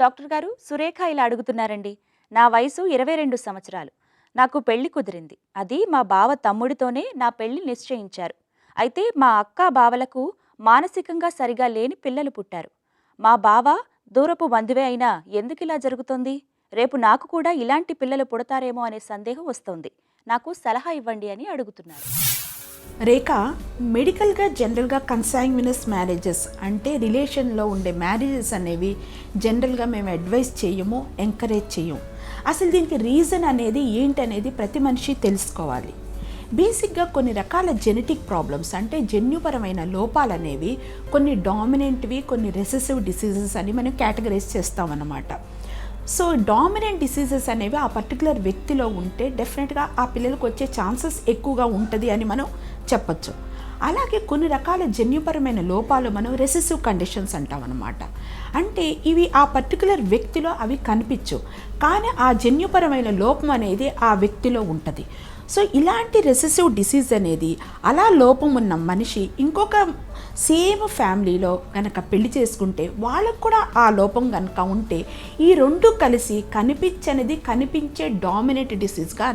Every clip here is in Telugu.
డాక్టర్ గారు, సురేఖ ఇలా అడుగుతున్నారండి. నా వయసు 22 సంవత్సరాలు. నాకు పెళ్లి కుదిరింది. అది మా బావ తమ్ముడితోనే నా పెళ్లి నిశ్చయించారు. అయితే మా అక్క బావలకు మానసికంగా సరిగా లేని పిల్లలు పుట్టారు. మా బావ దూరపు బంధువే అయినా ఎందుకిలా జరుగుతోంది? రేపు నాకు కూడా ఇలాంటి పిల్లలు పుడతారేమో అనే సందేహం వస్తోంది. నాకు సలహా ఇవ్వండి అని అడుగుతున్నారు. రేఖ, మెడికల్గా జనరల్గా కన్సాంగ్వినస్ మ్యారేజెస్ అంటే రిలేషన్లో ఉండే మ్యారేజెస్ అనేవి జనరల్గా మేము అడ్వైస్ చేయము, ఎంకరేజ్ చేయము. అసలు దీనికి రీజన్ అనేది ఏంటనేది ప్రతి మనిషి తెలుసుకోవాలి. బేసిక్గా కొన్ని రకాల జెనెటిక్ ప్రాబ్లమ్స్ అంటే జన్యుపరమైన లోపాలు అనేవి కొన్ని డామినెంట్వి, కొన్ని రెసెసివ్ డిసీజెస్ అని మనం కేటగరైజ్ చేస్తామన్నమాట. సో డామినెంట్ డిసీజెస్ అనేవి ఆ పర్టికులర్ వ్యక్తిలో ఉంటే డెఫినెట్గా ఆ పిల్లలకు వచ్చే ఛాన్సెస్ ఎక్కువగా ఉంటుంది అని మనం చెప్పచ్చు. అలాగే కొన్ని రకాల జన్యుపరమైన లోపాలు మనం రెసెసివ్ కండిషన్స్ అంటాం అన్నమాట. అంటే ఇవి ఆ పర్టికులర్ వ్యక్తిలో అవి కనిపించవు, కానీ ఆ జన్యుపరమైన లోపం అనేది ఆ వ్యక్తిలో ఉంటుంది. సో ఇలాంటి రెసెసివ్ డిసీజ్ అనేది అలా లోపం ఉన్న మనిషి ఇంకొక సేమ్ ఫ్యామిలీలో కనుక పెళ్లి చేసుకుంటే వాళ్ళకు కూడా ఆ లోపం కనుక ఉంటే ఈ రెండు కలిసి కనిపించే డామినేట్ డిసీజ్గా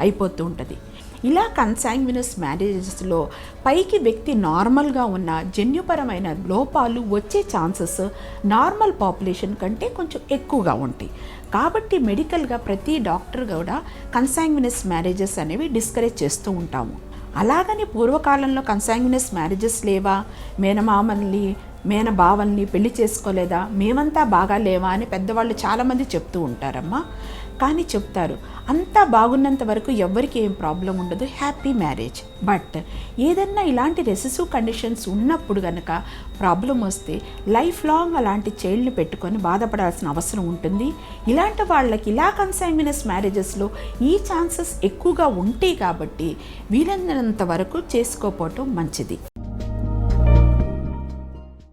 అయిపోతూ ఉంటుంది. ఇలా కన్సాంగ్వినస్ మ్యారేజెస్లో పైకి వ్యక్తి నార్మల్గా ఉన్న జన్యుపరమైన లోపాలు వచ్చే ఛాన్సెస్ నార్మల్ పాపులేషన్ కంటే కొంచెం ఎక్కువగా ఉంటాయి. కాబట్టి మెడికల్గా ప్రతి డాక్టర్ కూడా కన్సాంగ్వినస్ మ్యారేజెస్ అనేవి డిస్కరేజ్ చేస్తూ ఉంటాము. అలాగని పూర్వకాలంలో కన్సాంగ్వినస్ మ్యారేజెస్ లేవా, మేనమామల్ని మేనబావల్ని పెళ్లి చేసుకోలేదా, మేమంతా బాగా లేవా అని పెద్దవాళ్ళు చాలామంది చెప్తూ ఉంటారమ్మా. కానీ చెప్తారు అంతా బాగున్నంత వరకు ఎవరికి ఏం ప్రాబ్లం ఉండదు, హ్యాపీ మ్యారేజ్. బట్ ఏదన్నా ఇలాంటి రెసెసివ్ కండిషన్స్ ఉన్నప్పుడు కనుక ప్రాబ్లం వస్తే లైఫ్ లాంగ్ అలాంటి చైల్డ్ని పెట్టుకొని బాధపడాల్సిన అవసరం ఉంటుంది. ఇలాంటి వాళ్ళకి ఇలా కన్సాంగ్వినస్ మ్యారేజెస్లో ఈ ఛాన్సెస్ ఎక్కువగా ఉంటాయి కాబట్టి వీలైనంత వరకు చేసుకోకపోవటం మంచిది.